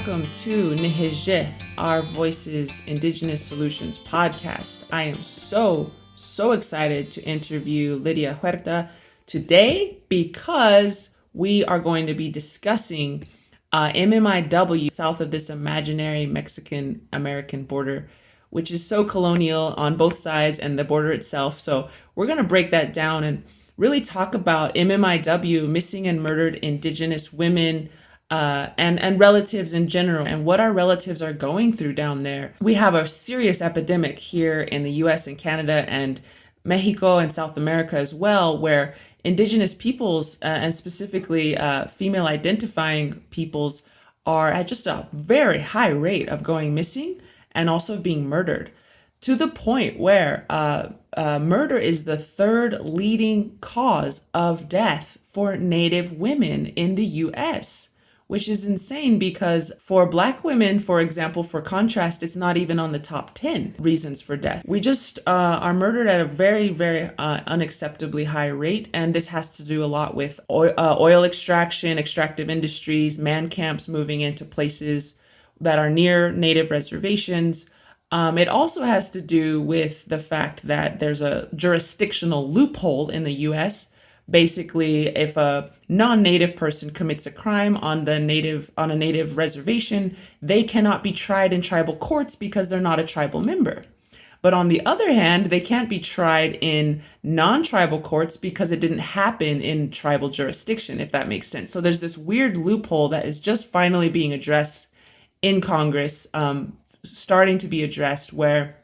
welcome to Nihije, Our Voices Indigenous Solutions podcast. I am so excited to interview Lydia Huerta today because we are going to be discussing MMIW south of this imaginary Mexican-American border, which is so colonial on both sides and the border itself. So we're going to break that down and really talk about MMIW, missing and murdered Indigenous women, and relatives in general, and what our relatives are going through down there. We have a serious epidemic here in the US and Canada and Mexico and South America as well, where Indigenous peoples, and specifically female identifying peoples, are at just a very high rate of going missing and also being murdered, to the point where murder is the third leading cause of death for Native women in the US. Which is insane because for Black women, for example, for contrast, it's not even on the top 10 reasons for death. We just are murdered at a very, very unacceptably high rate. And this has to do a lot with oil extraction, extractive industries, man camps moving into places that are near Native reservations. It also has to do with the fact that there's a jurisdictional loophole in the US. Basically, if a non-Native person commits a crime on a Native reservation, they cannot be tried in tribal courts because they're not a tribal member. But on the other hand, they can't be tried in non-tribal courts because it didn't happen in tribal jurisdiction, if that makes sense. So there's this weird loophole that is just finally being addressed in Congress, starting to be addressed, where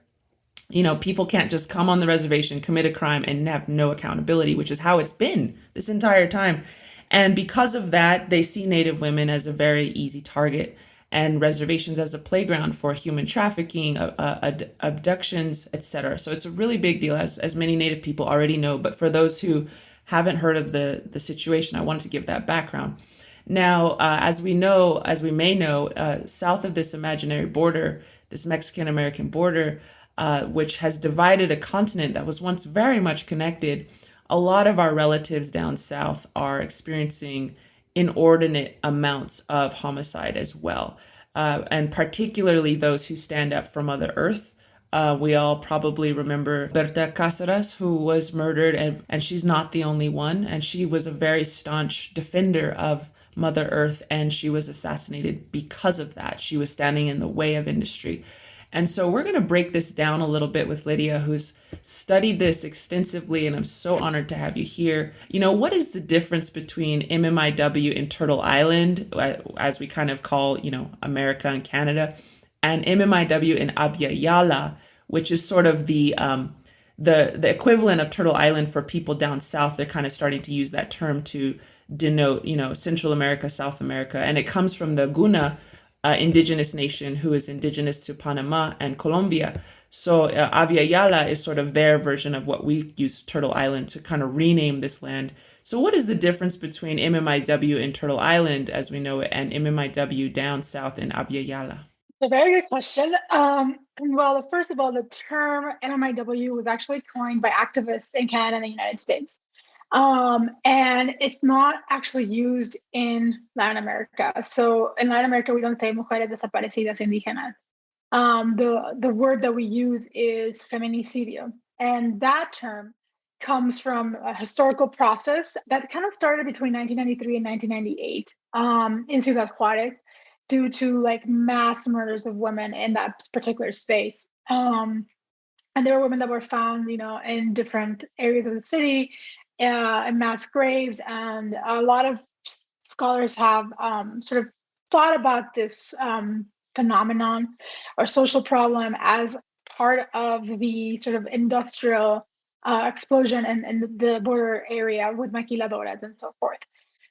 people can't just come on the reservation, commit a crime, and have no accountability, which is how it's been this entire time. And because of that, they see Native women as a very easy target and reservations as a playground for human trafficking, abductions, etc. So it's a really big deal, as many Native people already know. But for those who haven't heard of the situation, I wanted to give that background. Now, as we may know, south of this imaginary border, this Mexican-American border, which has divided a continent that was once very much connected, a lot of our relatives down south are experiencing inordinate amounts of homicide as well, and particularly those who stand up for Mother Earth. We all probably remember Berta Cáceres, who was murdered, and she's not the only one, and she was a very staunch defender of Mother Earth, and she was assassinated because of that. She was standing in the way of industry. And so we're going to break this down a little bit with Lydia, who's studied this extensively, and I'm so honored to have you here. What is the difference between MMIW in Turtle Island, as we kind of call, America and Canada, and MMIW in Abya Yala, which is sort of the equivalent of Turtle Island for people down south? They're kind of starting to use that term to denote, Central America, South America, and it comes from the Guna indigenous nation who is indigenous to Panama and Colombia. So Abya Yala is sort of their version of what we use Turtle Island to kind of rename this land. So what is the difference between MMIW in Turtle Island, as we know it, and MMIW down south in Abya Yala? It's a very good question. Well, first of all, the term MMIW was actually coined by activists in Canada and the United States. And it's not actually used in Latin America. So in Latin America, we don't say mujeres desaparecidas indígenas. The word that we use is feminicidio. And that term comes from a historical process that kind of started between 1993 and 1998 in Ciudad Juárez, due to mass murders of women in that particular space. And there were women that were found, in different areas of the city, in mass graves, and a lot of scholars have sort of thought about this phenomenon or social problem as part of the sort of industrial explosion in the border area with maquiladoras and so forth.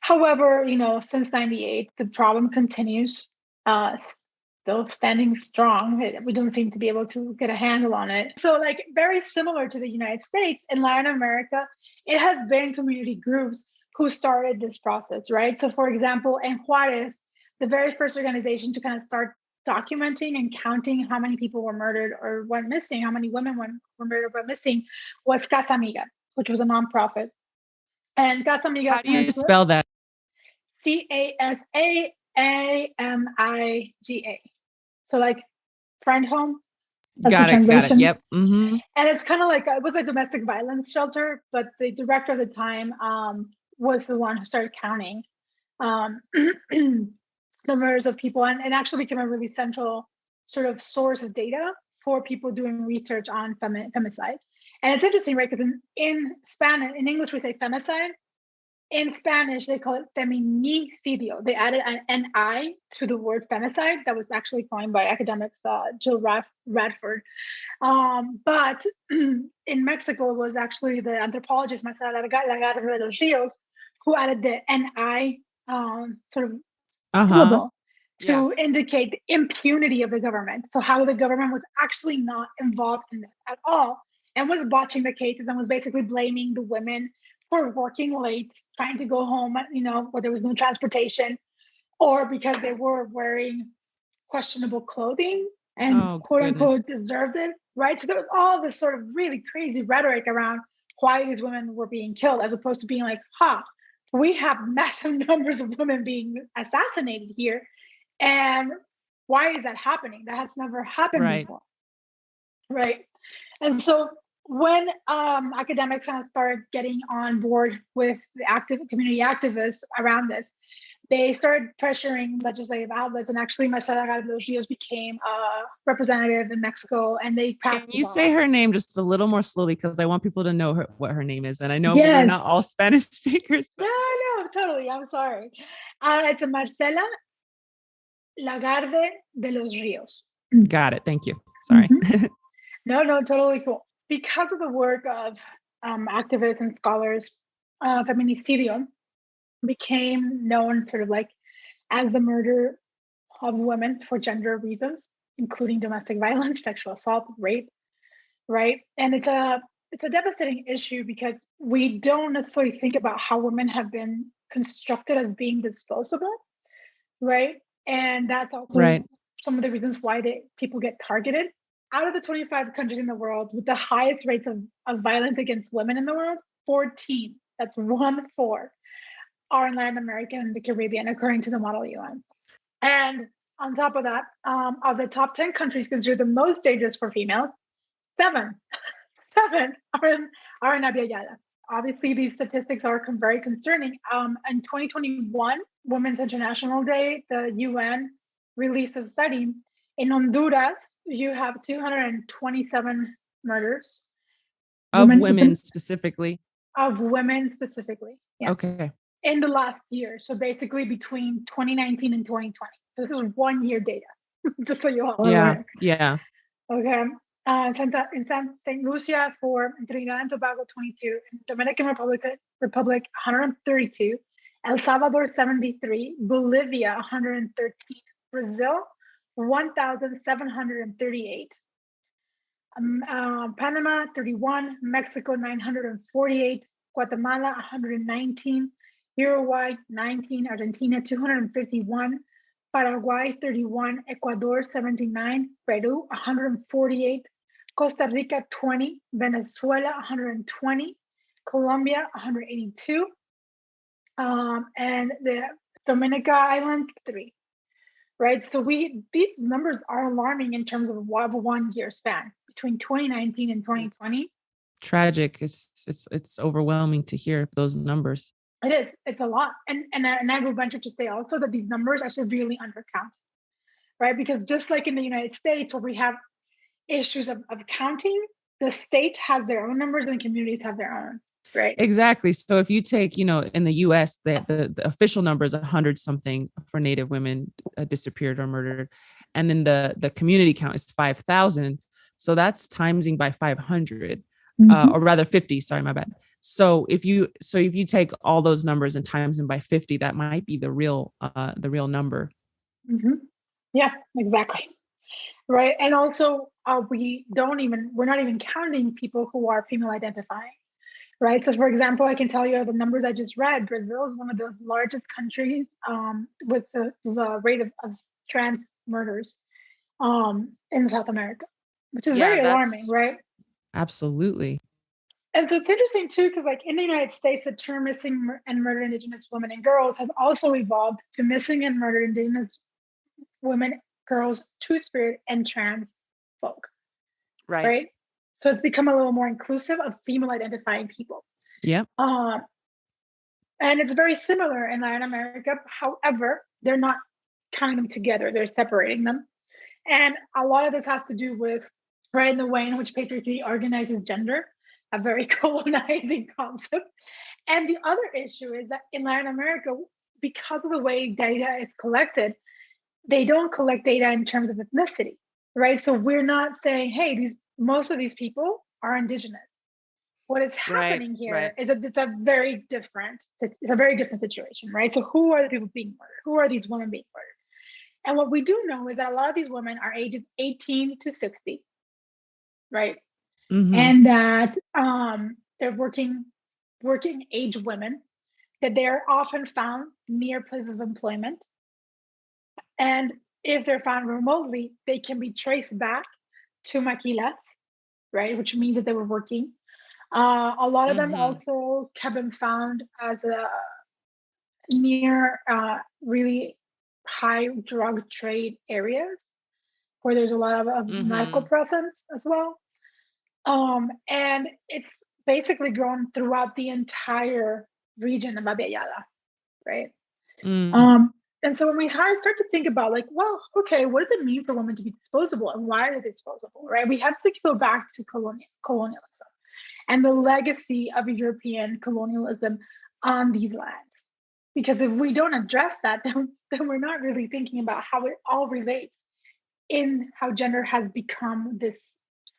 However, since 98, the problem continues, still standing strong. We don't seem to be able to get a handle on it. So very similar to the United States, in Latin America, it has been community groups who started this process, right? So for example, in Juarez, the very first organization to kind of start documenting and counting how many people were murdered or went missing, how many women were murdered or went missing, was Casa Amiga, which was a nonprofit. And Casa Amiga— How do you spell that? CASAMIGA. AMIGA. So like friend home. That's Got the it. translation. Yep. Mm-hmm. And it's kind of like, it was a domestic violence shelter, but the director at the time was the one who started counting the murders of people, and actually became a really central sort of source of data for people doing research on femicide. And it's interesting, right? Because in Spanish, in English, we say femicide. In Spanish, they call it feminicidio. They added an I to the word femicide that was actually coined by academic Jill Radford. But in Mexico, it was actually the anthropologist Marcela Lagarde de los Rios who added the NI sort of syllable to indicate the impunity of the government. So how the government was actually not involved in this at all, and was watching the cases and was basically blaming the women for working late, trying to go home, where there was no transportation, or because they were wearing questionable clothing and quote unquote deserved it, right? So there was all this sort of really crazy rhetoric around why these women were being killed, as opposed to being like, we have massive numbers of women being assassinated here. And why is that happening? That has never happened before. Right. And so when academics kind of started getting on board with the community activists around this, they started pressuring legislative outlets, and actually Marcela Lagarde de los Rios became a representative in Mexico, and they passed. Can you say her name just a little more slowly, because I want people to know what her name is, and I know we're not all Spanish speakers. But... No, totally. I'm sorry. It's Marcela Lagarde de los Rios. Got it. Thank you. Sorry. Mm-hmm. No, totally cool. Because of the work of activists and scholars, feminicidio became known sort of like as the murder of women for gender reasons, including domestic violence, sexual assault, rape, right? And it's a devastating issue because we don't necessarily think about how women have been constructed as being disposable, right? And that's also some of the reasons why people get targeted. Out of the 25 countries in the world with the highest rates of violence against women in the world, 14, that's 1/4, are in Latin America and the Caribbean, according to the Model UN. And on top of that, of the top 10 countries considered the most dangerous for females, 7 are in Abya Yala. Obviously, these statistics are very concerning. In 2021, Women's International Day, the UN released a study. In Honduras, you have 227 murders. Of women specifically? Of women specifically, yeah. Okay. In the last year. So basically between 2019 and 2020. So this is 1 year data, just so you all are aware. Yeah. Okay. In St. Lucia for Trinidad and Tobago, 22. Dominican Republic, 132. El Salvador, 73. Bolivia, 113. Brazil, 1,738. Panama, 31. Mexico, 948. Guatemala, 119. Uruguay, 19. Argentina, 251. Paraguay, 31. Ecuador, 79. Peru, 148. Costa Rica, 20. Venezuela, 120. Colombia, 182. And the Dominica Islands, 3. Right, so these numbers are alarming in terms of a 1 year span between 2019 and 2020. It's tragic. It's overwhelming to hear those numbers. It is. It's a lot, and I will venture to say also that these numbers are severely undercounted, right? Because just like in the United States, where we have issues of counting, the state has their own numbers and the communities have their own. Right. Exactly. So if you take, in the US, the official number is 100 something for Native women disappeared or murdered. And then the community count is 5,000. So that's timesing by 500, or rather 50. Sorry, my bad. So if you take all those numbers and times them by 50, that might be the real number. Mm-hmm. Yeah, exactly. Right. And also we're not even counting people who are female identifying. Right. So, for example, I can tell you the numbers I just read. Brazil is one of the largest countries with the rate of trans murders in South America, which is very alarming, right? Absolutely. And so it's interesting too, because like in the United States, the term missing and murdered Indigenous women and girls has also evolved to missing and murdered Indigenous women, girls, two-spirit, and trans folk, right? So it's become a little more inclusive of female identifying people. Yeah. And it's very similar in Latin America. However, they're not counting them together, they're separating them. And a lot of this has to do with, right, the way in which patriarchy organizes gender, a very colonizing concept. And the other issue is that in Latin America, because of the way data is collected, they don't collect data in terms of ethnicity, right? So we're not saying, hey, most of these people are indigenous. What is happening here is that it's a very different situation, right? So who are the people being murdered? Who are these women being murdered? And what we do know is that a lot of these women are ages 18 to 60, right? Mm-hmm. And that they're working age women, that they're often found near places of employment. And if they're found remotely, they can be traced back to maquilas, right? Which means that they were working. A lot of them also have been found as near really high drug trade areas where there's a lot of medical presence as well. And it's basically grown throughout the entire region of Abya Yala, right? And so when we start to think about like, well, okay, what does it mean for women to be disposable and why are they disposable, right? We have to go back to colonialism and the legacy of European colonialism on these lands. Because if we don't address that, then we're not really thinking about how it all relates in how gender has become this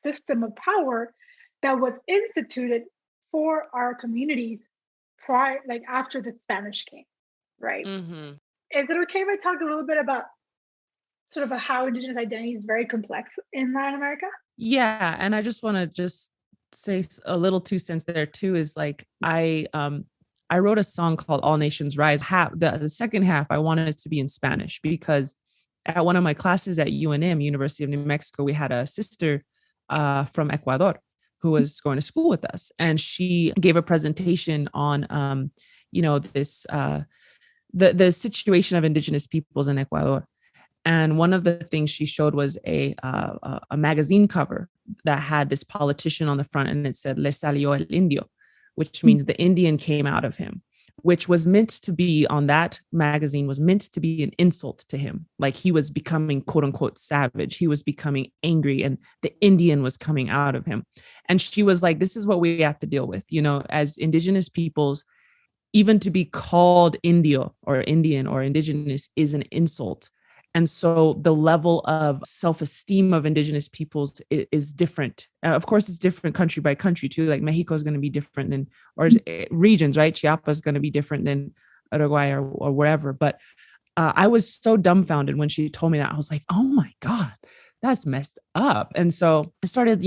system of power that was instituted for our communities after the Spanish came, right? Is it okay if I talk a little bit about sort of how Indigenous identity is very complex in Latin America? Yeah, and I just want to just say a little 2 cents there too. Is like I wrote a song called "All Nations Rise." The second half I wanted it to be in Spanish because at one of my classes at UNM, University of New Mexico, we had a sister from Ecuador who was going to school with us, and she gave a presentation on this. The situation of Indigenous peoples in Ecuador. And one of the things she showed was a magazine cover that had this politician on the front, and it said, "Le salió el indio," which means the Indian came out of him, which was meant to be on that magazine was meant to be an insult to him. Like he was becoming quote unquote savage. He was becoming angry and the Indian was coming out of him. And she was like, this is what we have to deal with, as Indigenous peoples. Even to be called Indio or Indian or Indigenous is an insult. And so the level of self-esteem of Indigenous peoples is different. Of course, it's different country by country too. Like Mexico is going to be different than, or regions, right? Chiapas is going to be different than Uruguay or wherever. But I was so dumbfounded when she told me that. I was like, oh my God, that's messed up. And so I started,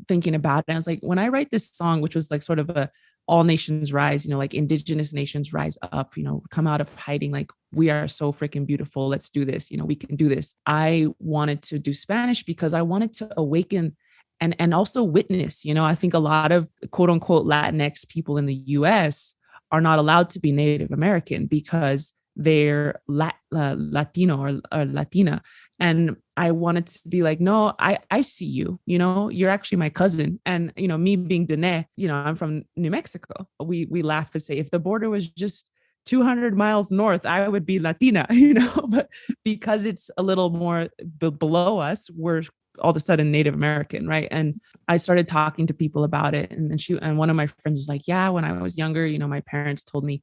thinking about it. I was like, when I write this song, which was like sort of a all nations rise, like Indigenous nations rise up, come out of hiding. Like we are so freaking beautiful. Let's do this. We can do this. I wanted to do Spanish because I wanted to awaken and also witness, I think a lot of quote unquote Latinx people in the US are not allowed to be Native American because they're Latino or Latina. And I wanted to be like, no, I see you, you're actually my cousin. And, me being Dene, I'm from New Mexico. We laugh and say, if the border was just 200 miles north, I would be Latina, but because it's a little more below us, we're all of a sudden Native American. Right. And I started talking to people about it. And then one of my friends was like, yeah, when I was younger, my parents told me,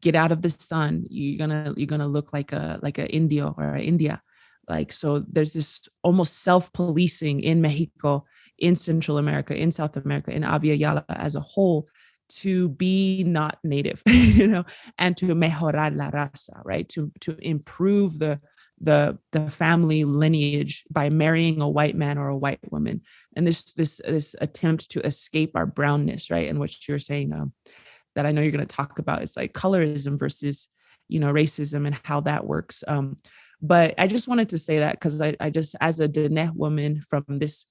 get out of the sun. You're gonna look like a Indio or a India. Like, so there's this almost self-policing in Mexico, in Central America, in South America, in Abya Yala as a whole, to be not native, and to mejorar la raza, right? To improve the family lineage by marrying a white man or a white woman. And this attempt to escape our brownness, right? And what you're saying, that I know you're going to talk about is like colorism versus, racism and how that works. But I just wanted to say that because I just, as a Dene woman from this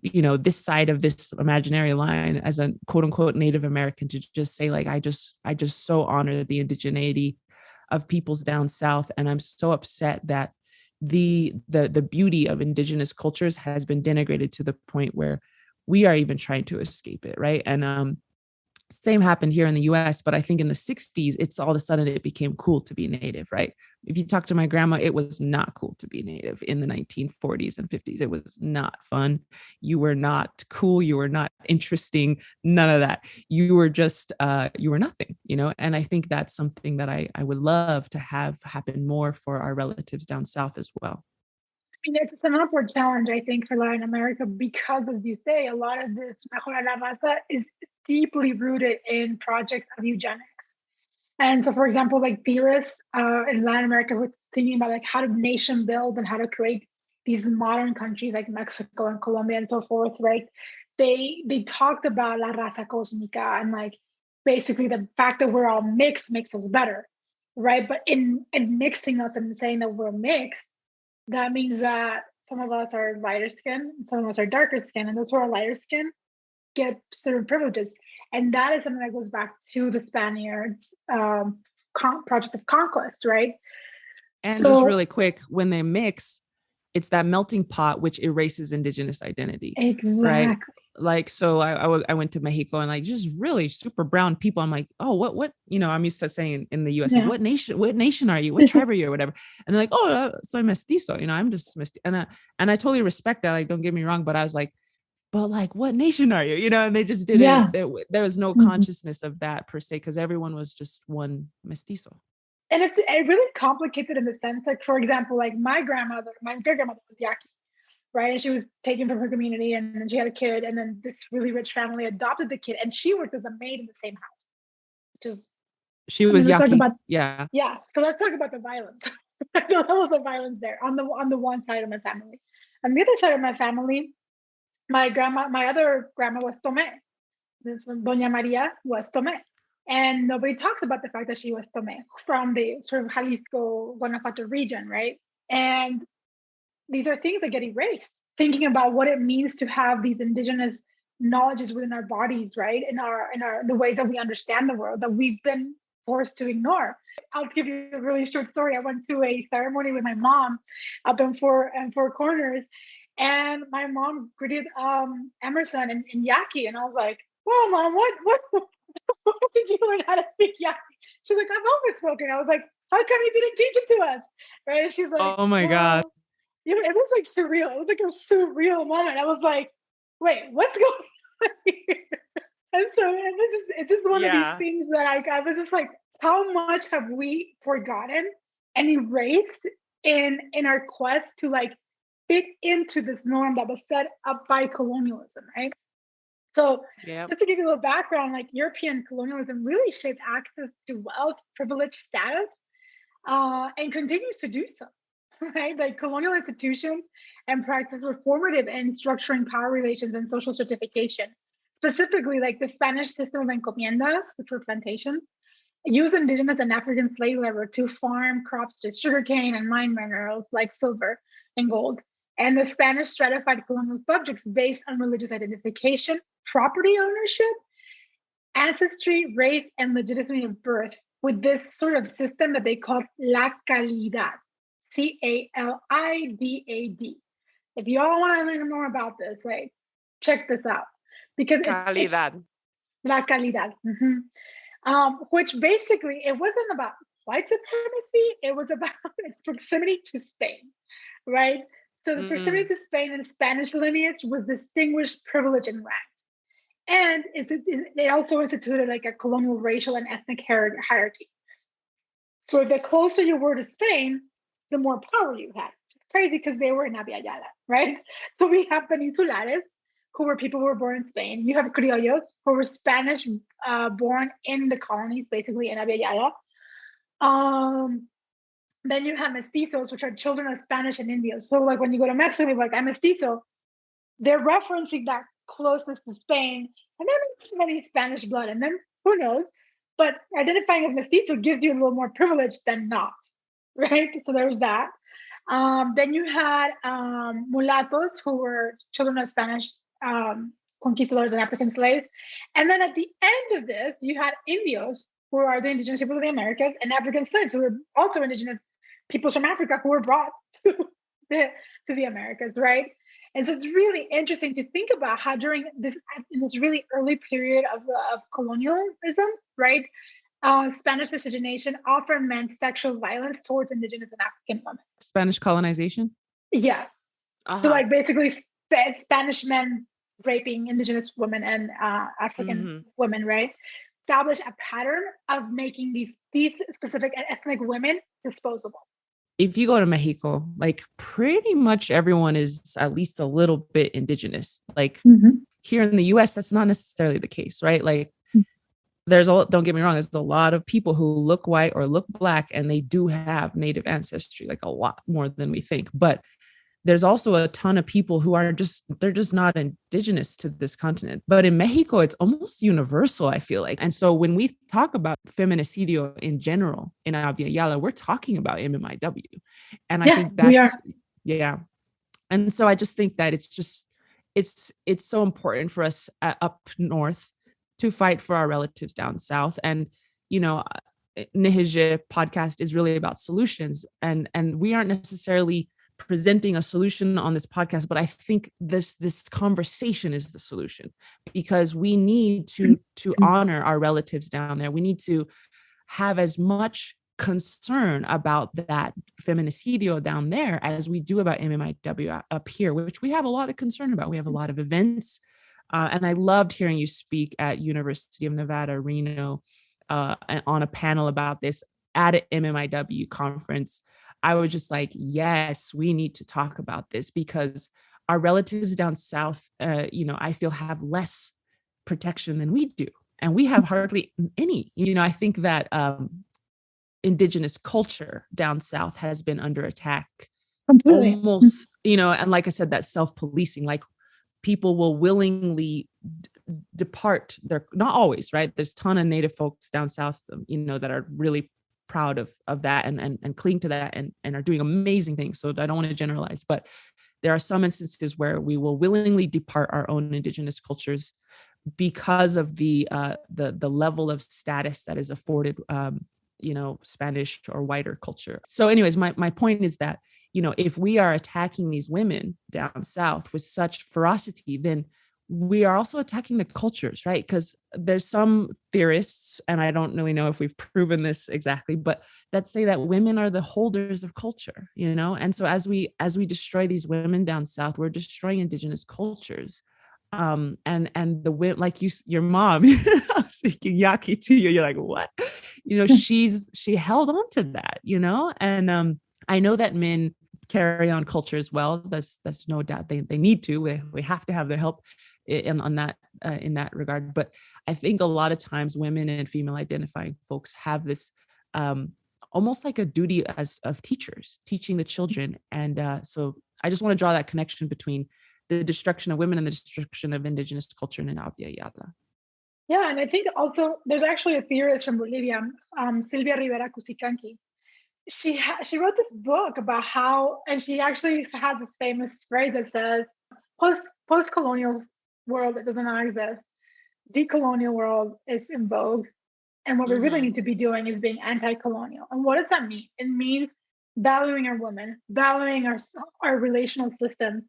this side of this imaginary line as a quote unquote Native American, to just say like, I just so honor the indigeneity of peoples down South. And I'm so upset that the beauty of indigenous cultures has been denigrated to the point where we are even trying to escape it. Right. And same happened here in the US, but I think in the 60s, it's all of a sudden it became cool to be Native, right? If you talk to my grandma, it was not cool to be Native in the 1940s and 50s. It was not fun. You were not cool. You were not interesting. None of that. You were just, you were nothing, And I think that's something that I would love to have happen more for our relatives down South as well. I mean, it's an upward challenge, I think, for Latin America because, as you say, a lot of this Mejora la Raza is deeply rooted in projects of eugenics. And so, for example, like theorists in Latin America who are thinking about like how to nation build and how to create these modern countries like Mexico and Colombia and so forth, right? They talked about la raza cósmica and like basically the fact that we're all mixed makes us better, right? But in mixing us and saying that we're mixed, that means that some of us are lighter skin, some of us are darker skin, and those who are lighter skin get certain privileges. And that is something that goes back to the Spaniards' project of conquest, right? And just really quick, when they mix, it's that melting pot which erases indigenous identity. Exactly. Right? Like, so I went to Mexico and like just really super brown people. I'm like, oh, what, I'm used to saying in the US, like, what nation are you? What tribe are you or whatever? And they're like, oh, soy mestizo, I'm just mestizo. And I totally respect that. Like, don't get me wrong, but I was like, but like, what nation are you? And they just didn't, there was no consciousness of that per se, because everyone was just one mestizo. And it's really complicated in the sense, like, for example, like my great grandmother was Yaqui, right? And she was taken from her community and then she had a kid, and then this really rich family adopted the kid, and she worked as a maid in the same house. Which is, she was Yaqui. Yeah. So let's talk about the violence. The levels of violence there on the one side of my family. On the other side of my family, my other grandma was Tome. This one, Doña Maria was Tome. And nobody talks about the fact that she was Tome from the sort of Jalisco, Guanajuato region, right? And these are things that get erased. Thinking about what it means to have these indigenous knowledges within our bodies, right? In the ways that we understand the world that we've been forced to ignore. I'll give you a really short story. I went to a ceremony with my mom up in Four Corners, and my mom greeted Emerson in Yaqui, and I was like, "Well, Mom, what did you learn how to speak Yaqui?" She's like, "I've always spoken." I was like, "How come you didn't teach it to us?" Right? And she's like, "Oh my God." It was like surreal. It was like a surreal moment. I was like, "Wait, what's going on here?" And so it's just one of these things that I was just like, how much have we forgotten and erased in our quest to like fit into this norm that was set up by colonialism, right? So just to give you a little background, like European colonialism really shaped access to wealth, privilege, status, and continues to do so, right? Like colonial institutions and practices were formative in structuring power relations and social stratification. Specifically, like the Spanish system of encomiendas, which were plantations, used indigenous and African slave labor to farm crops such as sugarcane and mine minerals like silver and gold. And the Spanish stratified colonial subjects based on religious identification, property ownership, ancestry, race, and legitimacy of birth, with this sort of system that they called la calidad, CALIDAD. If you all want to learn more about this, right, check this out. Because calidad. La calidad. Mm-hmm. Which basically, it wasn't about white supremacy, it was about its proximity to Spain, right? So the proximity to Spain and Spanish lineage was distinguished privilege and rank. And they also instituted like a colonial racial and ethnic hierarchy. So the closer you were to Spain, the more power you had. It's crazy because they were in Abya Yala, right? So we have peninsulares, who were people who were born in Spain. You have criollos, who were Spanish born in the colonies, basically in Abya Yala. Then you have mestizos, which are children of Spanish and Indios. So like when you go to Mexico, like I'm mestizo, they're referencing that closeness to Spain, and then many Spanish blood, and then who knows? But identifying as mestizo gives you a little more privilege than not, right? So there's that. Then you had mulattoes, who were children of Spanish conquistadors and African slaves. And then at the end of this, you had Indios, who are the indigenous people of the Americas, and African slaves, who were also indigenous peoples from Africa who were brought to the Americas, right? And so it's really interesting to think about how during this, in this really early period of colonialism, right, Spanish miscegenation often meant sexual violence towards indigenous and African women. Spanish colonization? Yeah. So like basically Spanish men raping indigenous women and African women, right? Establish a pattern of making these specific ethnic women disposable. If you go to Mexico, like pretty much everyone is at least a little bit indigenous. Like here in the US, that's not necessarily the case, right? Like don't get me wrong, there's a lot of people who look white or look black, and they do have native ancestry, like a lot more than we think. But there's also a ton of people who they're just not indigenous to this continent. But in Mexico, it's almost universal, I feel like. And so when we talk about feminicidio in general in Abya Yala, we're talking about MMIW. And I think that's, And so I just think that it's so important for us up north to fight for our relatives down south. And, Nihije podcast is really about solutions. And we aren't necessarily presenting a solution on this podcast, but I think this conversation is the solution, because we need to honor our relatives down there. We need to have as much concern about that feminicidio down there as we do about MMIW up here, which we have a lot of concern about. We have a lot of events, and I loved hearing you speak at University of Nevada, Reno, on a panel about this at an MMIW conference. I was just like, yes, we need to talk about this, because our relatives down south, I feel have less protection than we do. And we have hardly any. I think that indigenous culture down south has been under attack. Completely. Almost, and like I said, that self-policing, like people will willingly depart not always, right? There's a ton of native folks down south, that are really proud of that and cling to that and are doing amazing things. So I don't want to generalize, but there are some instances where we will willingly depart our own indigenous cultures because of the level of status that is afforded, Spanish or whiter culture. So anyways, my point is that, if we are attacking these women down south with such ferocity, then we are also attacking the cultures, right? Because there's some theorists, and I don't really know if we've proven this exactly, but that say that women are the holders of culture, And so as we destroy these women down south, we're destroying indigenous cultures. And the women, like your mom, speaking Yaqui to you, you're like, what? She held on to that, And I know that men carry on culture as well. That's no doubt. They need to. We have to have their help in that regard. But I think a lot of times women and female identifying folks have this almost like a duty of teachers, teaching the children. And so I just want to draw that connection between the destruction of women and the destruction of indigenous culture in Abya Yala. Yeah, and I think also there's actually a theorist from Bolivia, Silvia Rivera Cusicanqui. She wrote this book about how, and she actually has this famous phrase that says, post-colonial world that does not exist, decolonial world is in vogue, and what we really need to be doing is being anti-colonial. And what does that mean? It means valuing our women, valuing our relational systems,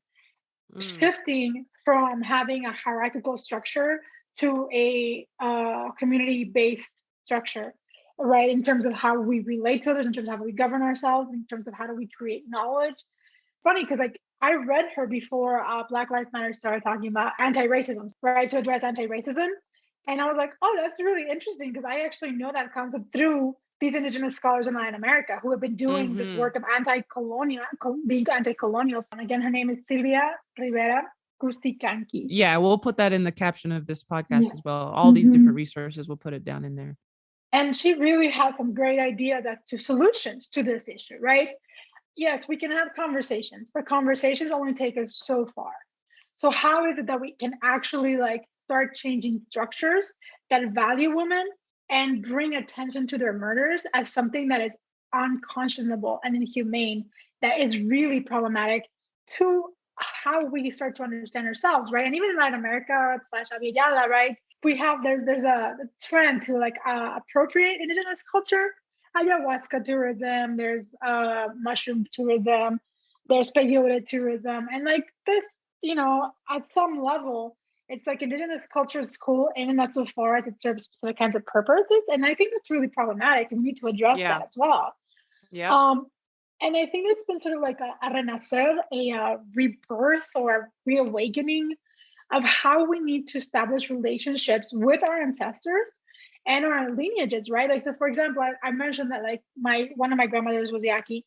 shifting from having a hierarchical structure to a community-based structure, right? In terms of how we relate to others, in terms of how we govern ourselves, in terms of how do we create knowledge. Funny, because I read her before Black Lives Matter started talking about anti-racism, right? To address anti-racism. And I was like, oh, that's really interesting, because I actually know that concept through these indigenous scholars in Latin America who have been doing this work of being anti-colonial. And again, her name is Silvia Rivera Cusicanqui. Yeah, we'll put that in the caption of this podcast as well. All these different resources, we'll put it down in there. And she really had some great ideas to solutions to this issue, right? Yes, we can have conversations, but conversations only take us so far. So how is it that we can actually start changing structures that value women and bring attention to their murders as something that is unconscionable and inhumane, that is really problematic to how we start to understand ourselves, right? And even in Latin America / Abya Yala, right? We have there's a trend to like appropriate indigenous culture, ayahuasca tourism, there's mushroom tourism, there's peyote tourism, and like this, at some level, it's like indigenous culture is cool and not so far as it serves specific kinds of purposes, and I think that's really problematic, and we need to address that as well. Yeah. And I think there's been sort of like a renacer, a rebirth or a reawakening of how we need to establish relationships with our ancestors and our lineages, right? Like, so for example, I mentioned that like one of my grandmothers was Yaqui.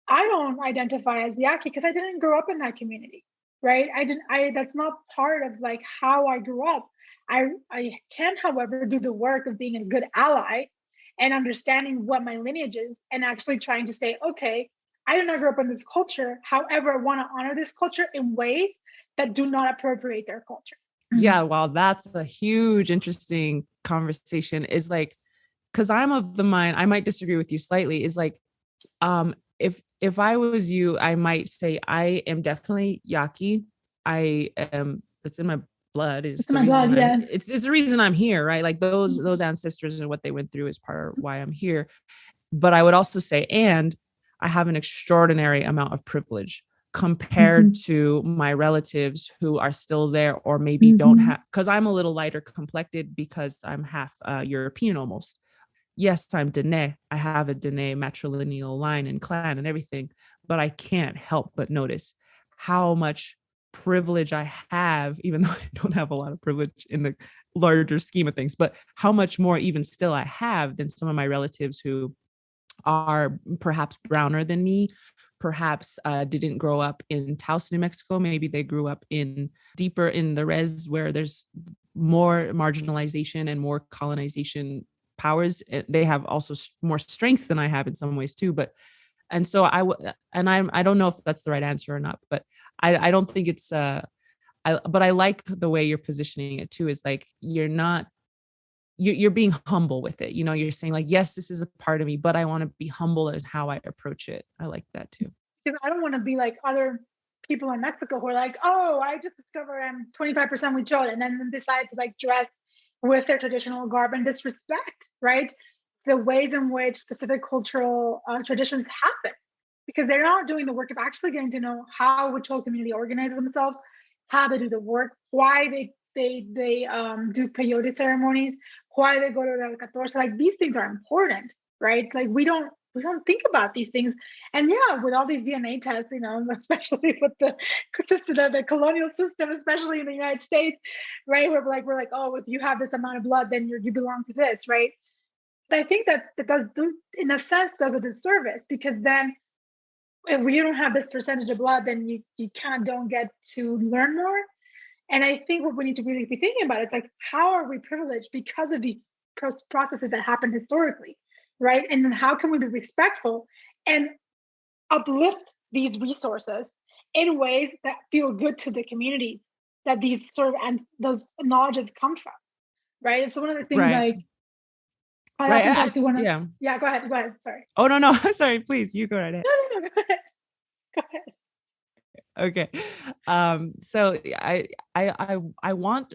I don't identify as Yaqui because I didn't grow up in that community, right? That's not part of like how I grew up. I can, however, do the work of being a good ally and understanding what my lineage is and actually trying to say, okay, I did not grow up in this culture. However, I want to honor this culture in ways that do not appropriate their culture. Yeah, well, that's a huge, interesting conversation. Is like, because I'm of the mind, I might disagree with you slightly, is like, if I was you, I might say I am definitely Yaqui. I am, it's in my blood. It's the reason yes. It's the reason I'm here, right? Like those ancestors and what they went through is part of why I'm here. But I would also say, and I have an extraordinary amount of privilege compared to my relatives who are still there or maybe don't have, because I'm a little lighter complected because I'm half European almost. Yes, I'm Dene. I have a Dene matrilineal line and clan and everything, but I can't help but notice how much privilege I have, even though I don't have a lot of privilege in the larger scheme of things, but how much more even still I have than some of my relatives who are perhaps browner than me, perhaps didn't grow up in Taos, New Mexico. Maybe they grew up in deeper in the res where there's more marginalization and more colonization powers. They have also more strength than I have in some ways too. But and so I don't know if that's the right answer or not, but I don't think it's but I like the way you're positioning it too, is like you're being humble with it. You're saying like, yes, this is a part of me, but I want to be humble in how I approach it. I like that too. Because I don't want to be like other people in Mexico who are like, oh, I just discovered I'm 25% Huichol, and then decide to like dress with their traditional garb and disrespect, right? The ways in which specific cultural traditions happen, because they're not doing the work of actually getting to know how Huichol community organizes themselves, how they do the work, why they do peyote ceremonies, why they go to the catorce. Like these things are important, right? Like we don't think about these things. And yeah, with all these DNA tests, especially with the colonial system, especially in the United States, right? We're like, oh, if you have this amount of blood, then you belong to this, right? But I think that does, in a sense, does a disservice, because then if you don't have this percentage of blood, then you kind of don't get to learn more. And I think what we need to really be thinking about is like, how are we privileged because of the processes that happened historically, right? And then how can we be respectful and uplift these resources in ways that feel good to the communities that these sort of and those knowledges come from, right? And so one of the things like I often talk to yeah, go ahead, sorry. Oh no, sorry, please, you go right ahead. No, go ahead. Okay. So I want,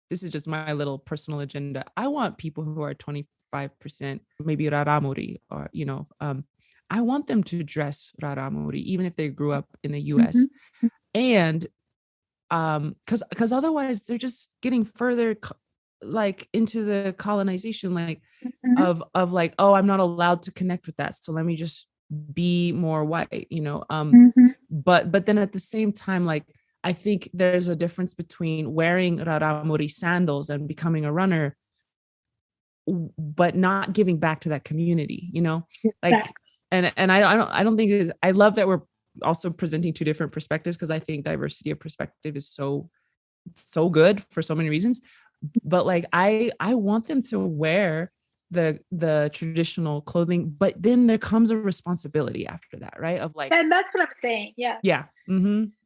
this is just my little personal agenda. I want people who are 25%, maybe Raramuri, or, I want them to dress Raramuri, even if they grew up in the US. And because otherwise they're just getting further like into the colonization, like of like, oh, I'm not allowed to connect with that, so let me just be more white, but then at the same time, like I think there's a difference between wearing Raramuri sandals and becoming a runner, but not giving back to that community, like and I don't think I love that we're also presenting two different perspectives, because I think diversity of perspective is so good for so many reasons. But like I want them to wear the traditional clothing, but then there comes a responsibility after that, right? Of like, and that's what I'm saying. Yeah.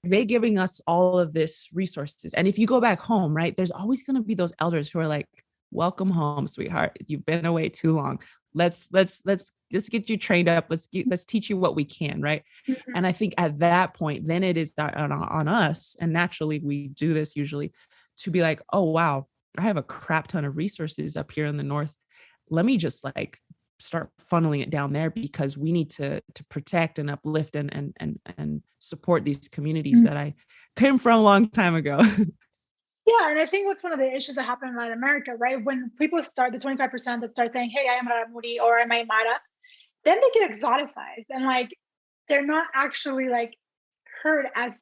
They giving us all of this resources, and if you go back home, right, there's always going to be those elders who are like, welcome home, sweetheart, you've been away too long, let's get you trained up. Let's teach you what we can, right? Mhm. And I think at that point, then it is on us, and naturally we do this usually, to be like, oh wow, I have a crap ton of resources up here in the north. Let me just like start funneling it down there, because we need to protect and uplift and support these communities that I came from a long time ago. Yeah, and I think what's one of the issues that happen in Latin America, right? When people start, the 25% that start saying, hey, I am Raramuri or am I Mara, then they get exoticized and like they're not actually like heard as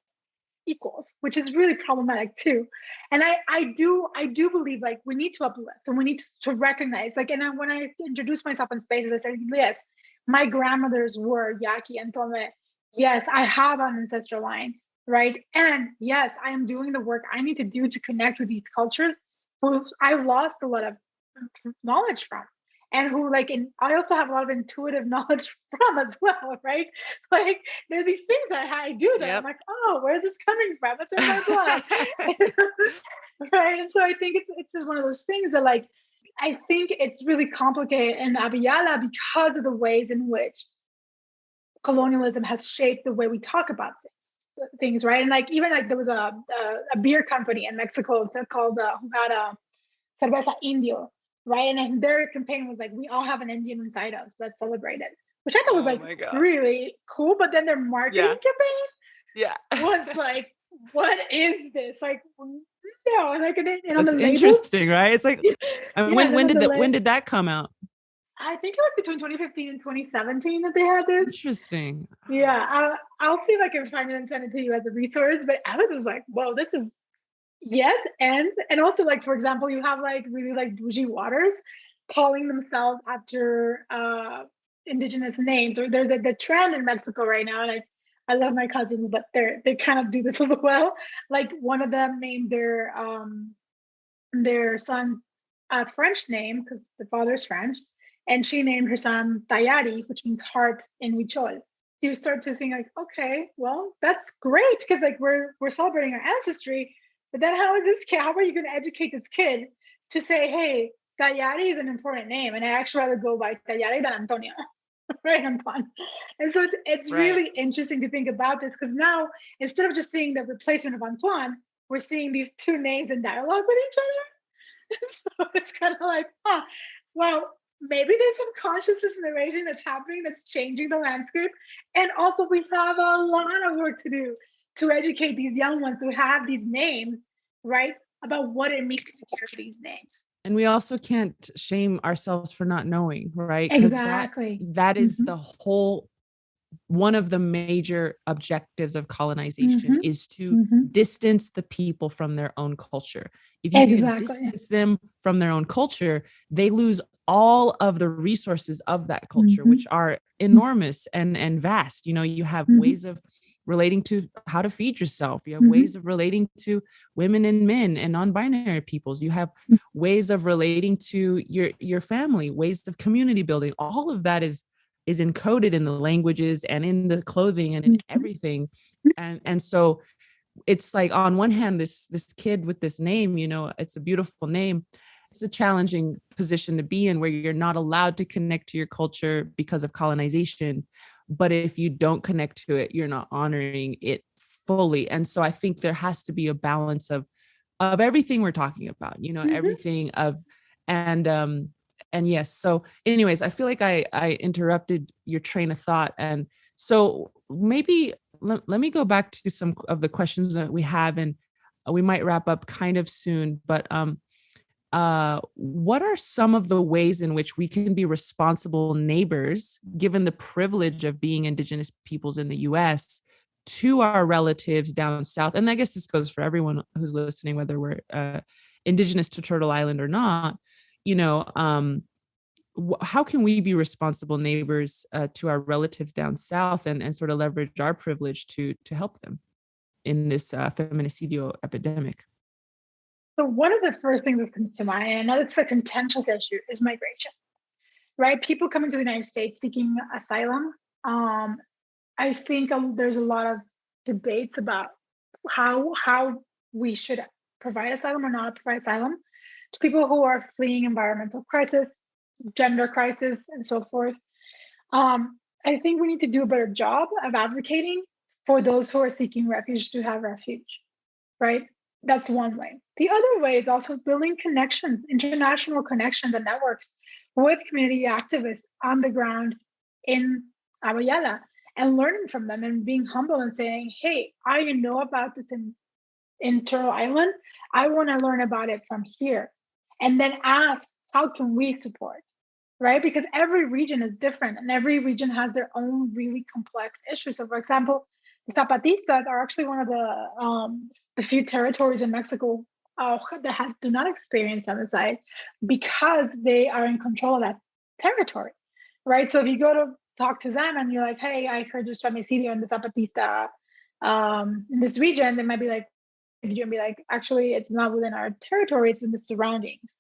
equals, which is really problematic too. And I do believe like we need to uplift and we need to recognize like, and when I introduced myself in spaces, I said, yes, my grandmothers were Yaqui and Tome. Yes, I have an ancestral line, right? And yes, I am doing the work I need to do to connect with these cultures who I've lost a lot of knowledge from. And who like, and I also have a lot of intuitive knowledge from as well, right? Like there's these things that I do that I'm like, oh, where's this coming from? It's in my blood, right? And so I think it's just one of those things that like I think it's really complicated in Abya Yala because of the ways in which colonialism has shaped the way we talk about things, right? And like even like there was a beer company in Mexico called who had a cerveza indio, right? And their campaign was like, we all have an Indian inside us, let's celebrate it, which I thought was like really cool. But then their marketing campaign was like, what is this? Like, no, and like, and on That's the label, interesting, right? It's like, I mean, when did that come out? I think it was between 2015 and 2017 that they had this. Interesting. Yeah, I'll see if I can find it and send it to you as a resource. But I was just like, whoa, this is yes, and also like for example, you have like really like bougie waters calling themselves after indigenous names. Or there's like the trend in Mexico right now, and I love my cousins, but they kind of do this as well. Like one of them named their son a French name because the father's French, and she named her son Tayari, which means heart in Huichol. You start to think like, okay, well, that's great because like we're celebrating our ancestry, but then how is this kid? How are you going to educate this kid to say, hey, Tayari is an important name, and I actually rather go by Tayari than Antonio, right, Antoine? And so it's really interesting to think about this because now instead of just seeing the replacement of Antoine, we're seeing these two names in dialogue with each other. So it's kind of like, well, maybe there's some consciousness in the raising that's happening that's changing the landscape. And also we have a lot of work to do to educate these young ones who have these names, right, about what it means to care for these names. And we also can't shame ourselves for not knowing, right? Exactly. That is the whole, one of the major objectives of colonization is to distance the people from their own culture. If you can distance them from their own culture, they lose all of the resources of that culture, which are enormous and vast. You know, you have ways of relating to how to feed yourself. You have ways of relating to women and men and non-binary peoples. You have ways of relating to your family, ways of community building. All of that is encoded in the languages and in the clothing and in everything. And so it's like, on one hand, this kid with this name, you know, it's a beautiful name. It's a challenging position to be in where you're not allowed to connect to your culture because of colonization. But if you don't connect to it, you're not honoring it fully. And so I think there has to be a balance of everything we're talking about, you know, everything of, and yes. So anyways, I feel like I interrupted your train of thought. And so maybe let me go back to some of the questions that we have, and we might wrap up kind of soon, but what are some of the ways in which we can be responsible neighbors, given the privilege of being Indigenous peoples in the US, to our relatives down south? And I guess this goes for everyone who's listening, whether we're Indigenous to Turtle Island or not. You know, how can we be responsible neighbors to our relatives down south and sort of leverage our privilege to help them in this feminicidio epidemic? So one of the first things that comes to mind, and I know it's a contentious issue, is migration, right? People coming to the United States seeking asylum. I think there's a lot of debates about how we should provide asylum or not provide asylum to people who are fleeing environmental crisis, gender crisis, and so forth. I think we need to do a better job of advocating for those who are seeking refuge to have refuge, right? That's one way. The other way is also building connections, international connections and networks with community activists on the ground in Abya Yala, and learning from them and being humble and saying, hey, I know about this in Turtle Island. I want to learn about it from here. And then ask, how can we support? Right? Because every region is different and every region has their own really complex issues. So, for example, the Zapatistas are actually one of the few territories in Mexico that do not experience genocide because they are in control of that territory, right? So if you go to talk to them and you're like, hey, I heard there's femicidio in the Zapatista in this region, they might be like, and be like, actually, it's not within our territory, it's in the surroundings,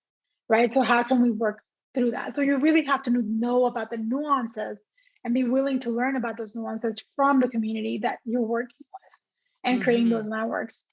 right? So how can we work through that? So you really have to know about the nuances and be willing to learn about those nuances from the community that you're working with and creating those networks.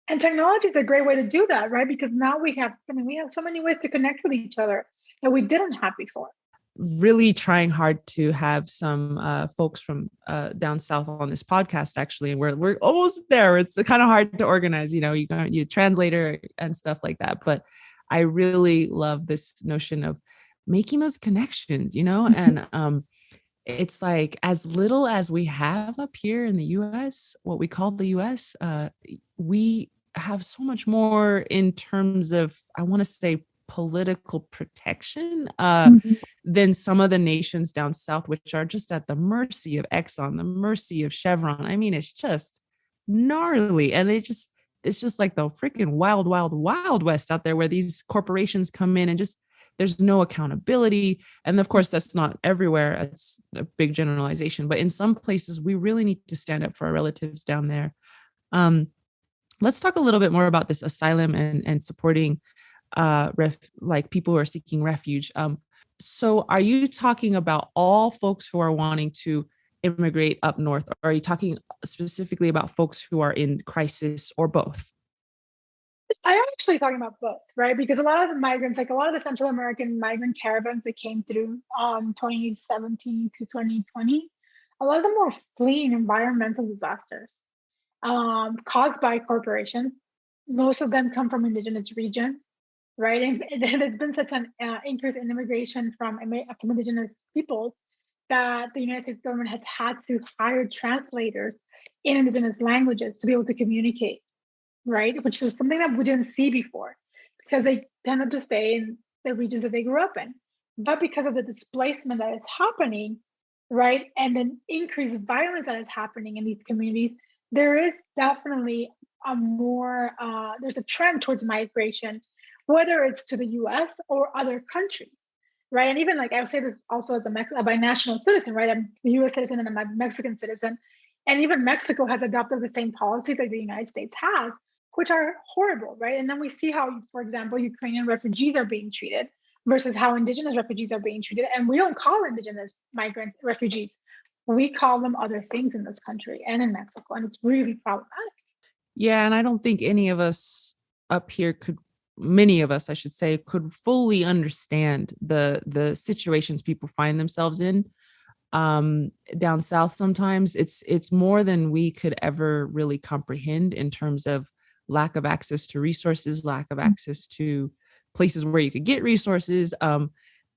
And technology is a great way to do that, right? Because now we have so many ways to connect with each other that we didn't have before. Really trying hard to have some folks from down south on this podcast, actually, and we're almost there. It's kind of hard to organize, you got you translator and stuff like that. But I really love this notion of making those connections, and it's like as little as we have up here in the U.S., what we call the U.S., we have so much more in terms of, I want to say, political protection than some of the nations down south, which are just at the mercy of Exxon, the mercy of Chevron. I mean, it's just gnarly. And it's just like the freaking wild, wild, wild west out there where these corporations come in and just, there's no accountability. And of course, that's not everywhere. It's a big generalization, but in some places, we really need to stand up for our relatives down there. Let's talk a little bit more about this asylum and supporting like people who are seeking refuge. So are you talking about all folks who are wanting to immigrate up north? Or are you talking specifically about folks who are in crisis, or both? I'm actually talking about both, right? Because a lot of the migrants, like a lot of the Central American migrant caravans that came through 2017 to 2020, a lot of them were fleeing environmental disasters caused by corporations. Most of them come from indigenous regions, right? And there's been such an increase in immigration from indigenous peoples that the United States government has had to hire translators in indigenous languages to be able to communicate, right? Which is something that we didn't see before because they tended to stay in the regions that they grew up in. But because of the displacement that is happening, right, and then increased violence that is happening in these communities, there is definitely there's a trend towards migration, whether it's to the US or other countries, right? And even like I would say this also as a binational citizen, right? I'm a US citizen and I'm a Mexican citizen. And even Mexico has adopted the same policies that the United States has, which are horrible, right? And then we see how, for example, Ukrainian refugees are being treated versus how indigenous refugees are being treated. And we don't call indigenous migrants refugees. We call them other things in this country and in Mexico. And it's really problematic. Yeah. And I don't think any of us up here many of us, I should say, could fully understand the situations people find themselves in. Down south, sometimes it's more than we could ever really comprehend in terms of lack of access to resources, lack of access to places where you could get resources,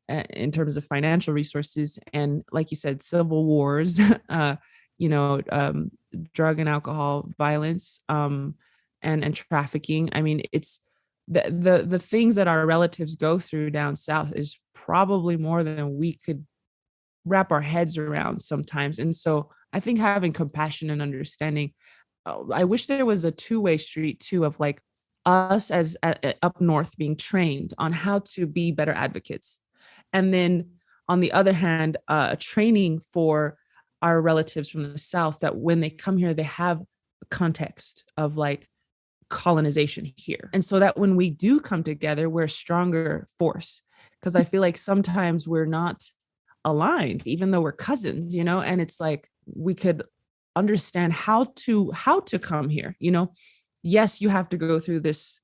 in terms of financial resources, and like you said, civil wars, drug and alcohol violence, and trafficking. I mean, it's the things that our relatives go through down south is probably more than we could wrap our heads around sometimes. And so I think having compassion and understanding, I wish there was a two-way street too, of like us as up north being trained on how to be better advocates. And then on the other hand, training for our relatives from the south, that when they come here, they have a context of like colonization here. And so that when we do come together, we're a stronger force. Because I feel like sometimes we're not aligned, even though we're cousins, and it's like we could understand how to come here. Yes, you have to go through this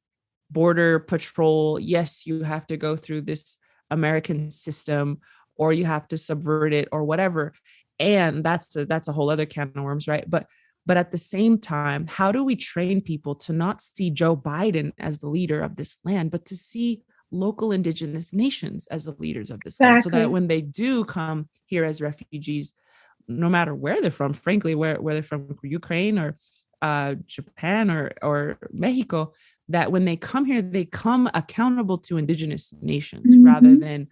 border patrol. Yes, you have to go through this American system, or you have to subvert it or whatever. And that's a whole other can of worms, right? But at the same time, how do we train people to not see Joe Biden as the leader of this land, but to see local indigenous nations as the leaders of this land, so that Exactly. when they do come here as refugees, no matter where they're from, frankly, where they're from, Ukraine or Japan or Mexico, that when they come here, they come accountable to indigenous nations rather than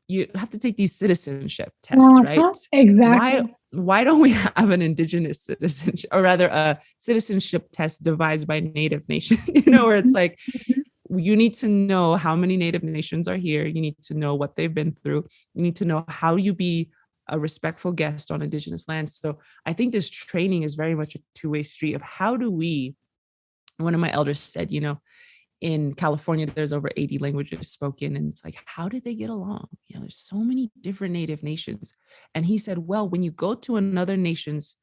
you have to take these citizenship tests, right? Exactly. Why don't we have an indigenous citizenship, or rather a citizenship test devised by native nations, where it's like, you need to know how many native nations are here. You need to know what they've been through. You need to know how you be a respectful guest on indigenous lands. So I think this training is very much a two-way street of how do we, one of my elders said, in California, there's over 80 languages spoken. And it's like, how did they get along? There's so many different native nations. And he said, well, when you go to another nation's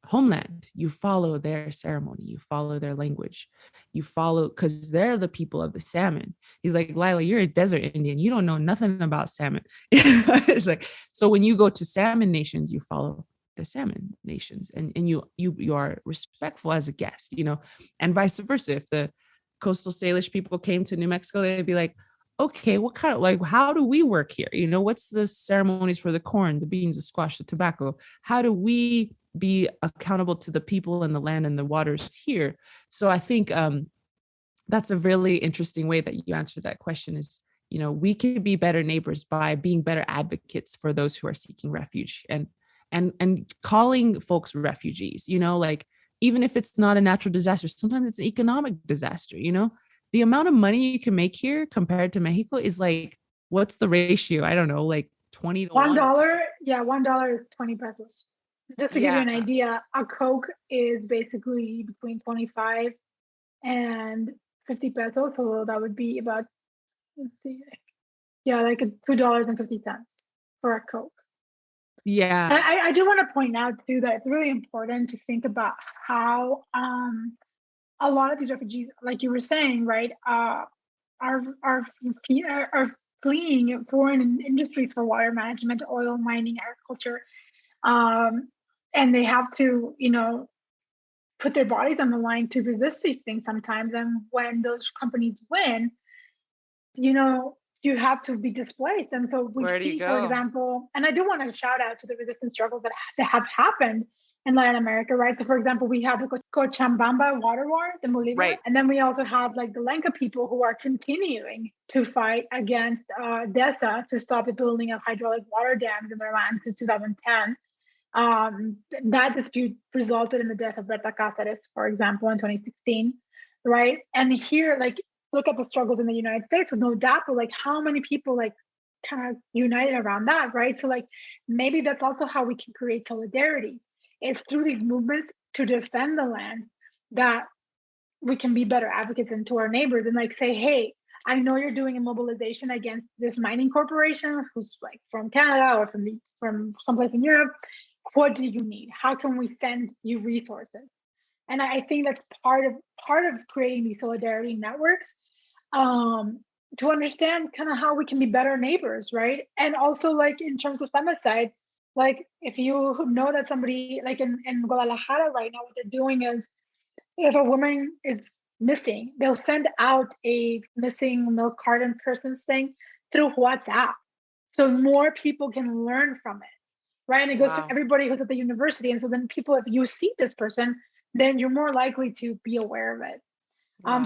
homeland, you follow their ceremony, you follow their language, you follow, because they're the people of the salmon. He's like, Lila, you're a desert Indian, you don't know nothing about salmon. It's like, so when you go to salmon nations, you follow the salmon nations, and you are respectful as a guest, and vice versa. If the coastal Salish people came to New Mexico, they'd be like, okay, what kind of, like, how do we work here? What's the ceremonies for the corn, the beans, the squash, the tobacco? How do we be accountable to the people and the land and the waters here? So I think that's a really interesting way that you answered that question is, we could be better neighbors by being better advocates for those who are seeking refuge, and calling folks refugees, like, even if it's not a natural disaster, sometimes it's an economic disaster. The amount of money you can make here compared to Mexico is like, what's the ratio? I don't know, like 20 to 1. $1. Yeah, $1 is 20 pesos. Just to give you Yeah. an idea, a Coke is basically between 25 and 50 pesos. So that would be about, let's see, like $2.50 for a Coke. Yeah. And I do want to point out too that it's really important to think about how a lot of these refugees, like you were saying, right, are fleeing foreign industries for water management, oil, mining, agriculture, and they have to, put their bodies on the line to resist these things sometimes. And when those companies win, you have to be displaced. And so we see, for example, and I do want to shout out to the resistance struggles that have happened in Latin America, right? So for example, we have the Cochabamba water wars in Bolivia. Right. And then we also have like the Lenca people who are continuing to fight against DESA to stop the building of hydraulic water dams in their land since 2010. That dispute resulted in the death of Berta Cáceres, for example, in 2016, right? And here, like, look at the struggles in the United States with no DAPA, like how many people like kind of united around that, right? So like maybe that's also how we can create solidarity. It's through these movements to defend the land that we can be better advocates to our neighbors and like say, hey, I know you're doing a mobilization against this mining corporation who's like from Canada or from someplace in Europe. What do you need? How can we send you resources? And I think that's part of creating these solidarity networks, to understand kind of how we can be better neighbors, right? And also like in terms of femicide, like if you know that somebody like in Guadalajara right now, what they're doing is if a woman is missing, they'll send out a missing milk carton persons thing through WhatsApp. So more people can learn from it. Right. And it goes to everybody who's at the university. And so then people, if you see this person, then you're more likely to be aware of it.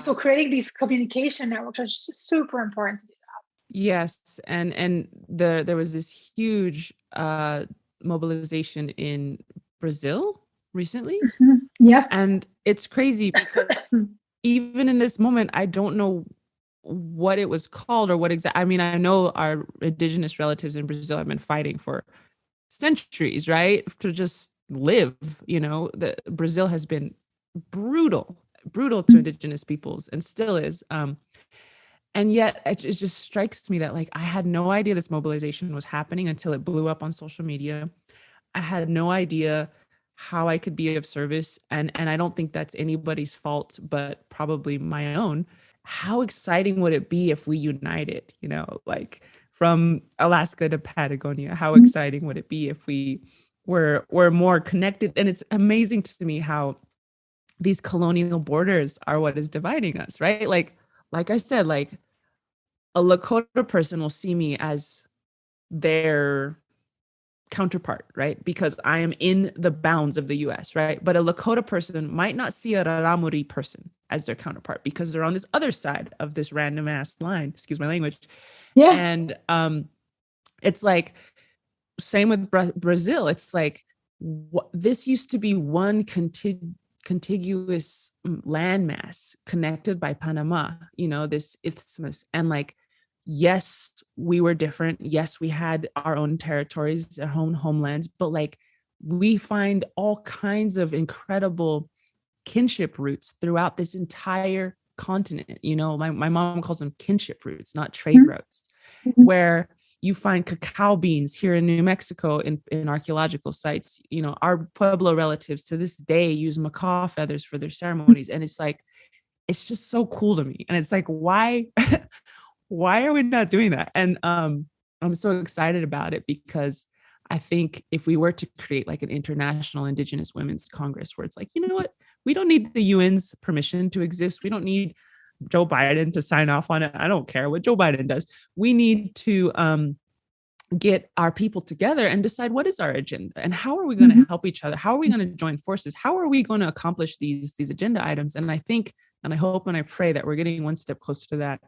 So creating these communication networks are super important to do that. Yes. And there was this huge mobilization in Brazil recently. Mm-hmm. Yeah. And it's crazy because even in this moment, I don't know what it was called or what exactly. I mean, I know our indigenous relatives in Brazil have been fighting for centuries, right? To just live, Brazil has been brutal to indigenous peoples and still is. And yet it just strikes me that like, I had no idea this mobilization was happening until it blew up on social media. I had no idea how I could be of service. And I don't think that's anybody's fault, but probably my own. how exciting would it be if we united, you know, like from Alaska to Patagonia? How exciting would it be if we were more connected? And it's amazing to me how these colonial borders are what is dividing us, right? Like I said, like a Lakota person will see me as their counterpart, right? Because I am in the bounds of the US, right? But a Lakota person might not see a Raramuri person as their counterpart because they're on this other side of this random ass line, excuse my language. Yeah. And it's like, same with Brazil. It's like, this used to be one contiguous landmass connected by Panama, you know, this isthmus. And like, yes, we were different. Yes, we had our own territories, our own homelands, but like we find all kinds of incredible kinship roots throughout this entire continent. You know, my mom calls them kinship roots, not trade routes, where you find cacao beans here in New Mexico in archaeological sites. You know, our Pueblo relatives to this day use macaw feathers for their ceremonies. And it's like, it's just so cool to me. And it's like, why why are we not doing that? And I'm so excited about it because I think if we were to create like an international Indigenous Women's Congress where it's like, you know what, we don't need the UN's permission to exist. We don't need Joe Biden to sign off on it. I don't care what Joe Biden does. We need to get our people together and decide what is our agenda and how are we going to help each other? How are we going to join forces? How are we going to accomplish these agenda items? And I think, and I hope and I pray that we're getting one step closer to that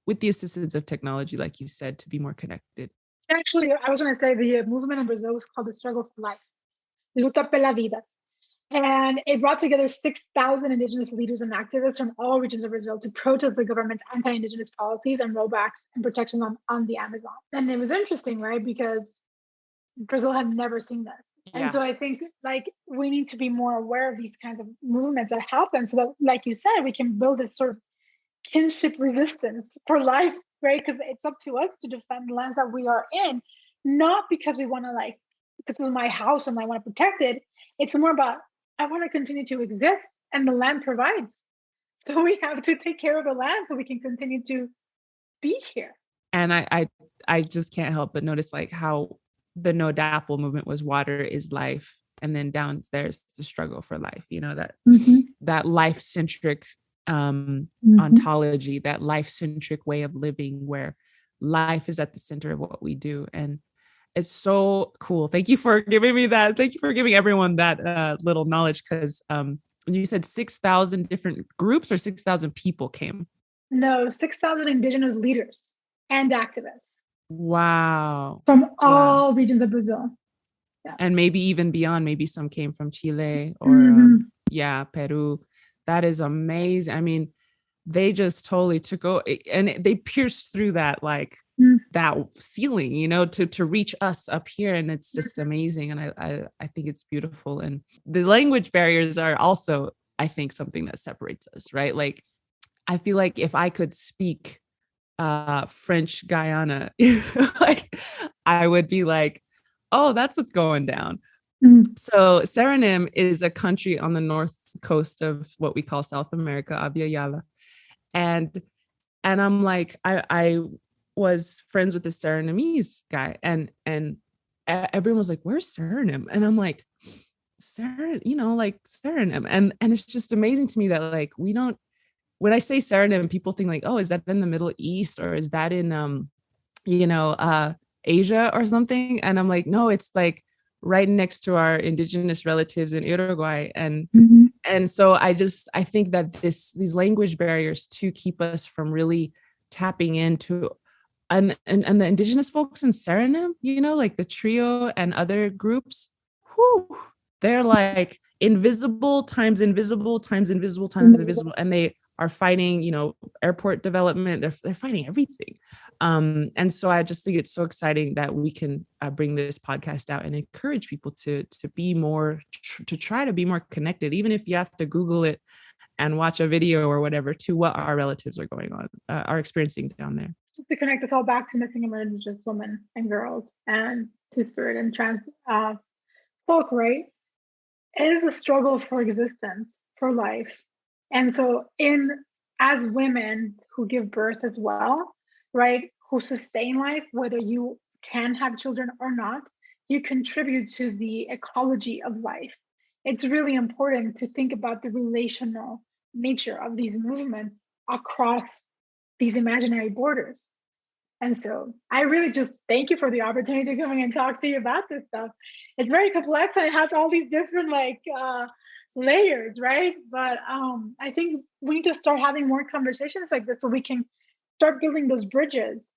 with the assistance of technology, like you said, to be more connected. Actually, I was going to say the movement in Brazil was called the Struggle for Life, Luta pela Vida. And it brought together 6,000 Indigenous leaders and activists from all regions of Brazil to protest the government's anti-Indigenous policies and rollbacks and protections on the Amazon. And it was interesting, right? Because Brazil had never seen this. Yeah. And so I think like we need to be more aware of these kinds of movements that happen so that, like you said, we can build this sort of kinship resistance for life, right? Because it's up to us to defend the lands that we are in, not because we want to like, this is my house and I want to protect it. It's more about, I want to continue to exist and the land provides. So we have to take care of the land so we can continue to be here. And I just can't help but notice like how the No Dapple movement was water is life. And then downstairs, the struggle for life, you know, that that life-centric ontology, that life-centric way of living where life is at the center of what we do. And it's so cool. Thank you for giving me that. Thank you for giving everyone that little knowledge. Because you said 6,000 different groups or 6,000 people came? No, 6,000 Indigenous leaders and activists. Wow. From all regions of Brazil. Yeah. And maybe even beyond, maybe some came from Chile or Peru. That is amazing. I mean, they just totally took over and they pierced through that, like that ceiling, you know, to reach us up here. And it's just amazing. And I think it's beautiful. And the language barriers are also, I think, something that separates us, right? Like, I feel like if I could speak French Guyana, like I would be like, oh, that's what's going down. So Suriname is a country on the north coast of what we call South America, Abya Yala. And I'm like, I was friends with the Surinamese guy and everyone was like, where's Suriname? And I'm like, you know, like Suriname. And it's just amazing to me that like, we don't, when I say Suriname, people think like, oh, is that in the Middle East or is that in, you know, Asia or something? And I'm like, no, it's like right next to our indigenous relatives in Uruguay. And so I think that these language barriers to keep us from really tapping into and the indigenous folks in Suriname, you know, like the trio and other groups, they're like invisible times invisible times invisible times invisible. And they are fighting, you know, airport development. They're fighting everything. And so I just think it's so exciting that we can bring this podcast out and encourage people to be more, to try to be more connected, even if you have to Google it and watch a video or whatever, to what our relatives are going on, are experiencing down there. Just to connect us all back to missing Indigenous women and girls and Two-Spirit and trans folk, right? It is a struggle for existence, for life. And so in as women who give birth as well, right, who sustain life, whether you can have children or not, you contribute to the ecology of life. It's really important to think about the relational nature of these movements across these imaginary borders. And so I really just thank you for the opportunity to come in and talk to you about this stuff. It's very complex and it has all these different layers, right? But I think we need to start having more conversations like this so we can start building those bridges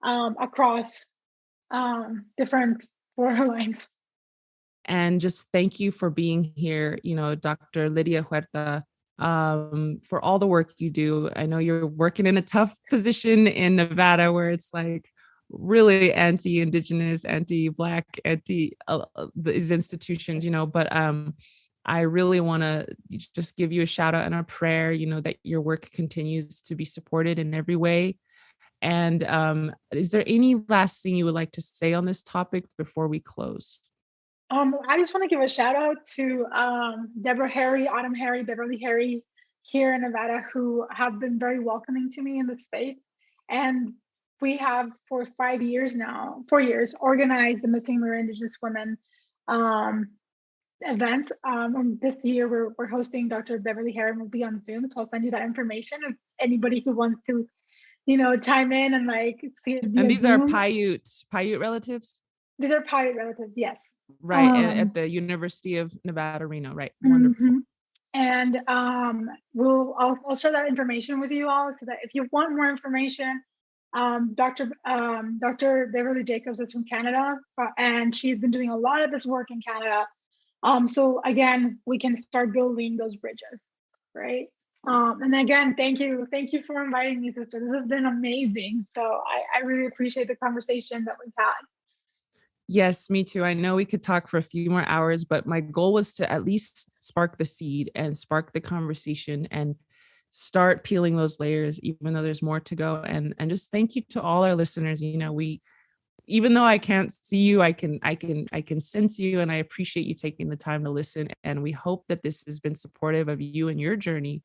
across different borderlines. And just thank you for being here, Dr. Lydia Huerta, for all the work you do. I know you're working in a tough position in Nevada where it's like really anti-Indigenous, anti-Black, anti these institutions, but I really want to just give you a shout out and a prayer, that your work continues to be supported in every way. And is there any last thing you would like to say on this topic before we close? I just want to give a shout out to Deborah Harry, Autumn Harry, Beverly Harry here in Nevada, who have been very welcoming to me in the space. And we have for 4 years, organized the Missing Mirror Indigenous Women events. This year, we're hosting Dr. Beverly Harry will be on Zoom, so I'll send you that information if anybody who wants to, chime in and see it via And these Zoom. are Paiute relatives? These are Paiute relatives, yes. Right, at the University of Nevada, Reno, right? Wonderful. Mm-hmm. And I'll share that information with you all so that if you want more information, Dr. Beverly Jacobs is from Canada, and she's been doing a lot of this work in Canada. So again, we can start building those bridges, right? And again, thank you for inviting me, sister. This has been amazing. So I really appreciate the conversation that we've had. Yes, me too. I know we could talk for a few more hours, but my goal was to at least spark the seed and spark the conversation and start peeling those layers, even though there's more to go. And just thank you to all our listeners. Even though I can't see you, I can sense you, and I appreciate you taking the time to listen. And we hope that this has been supportive of you and your journey,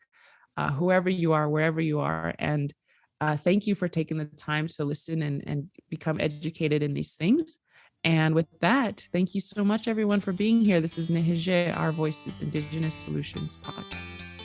whoever you are, wherever you are. And thank you for taking the time to listen and become educated in these things. And with that, thank you so much, everyone, for being here. This is Nehije, Our Voices, Indigenous Solutions podcast.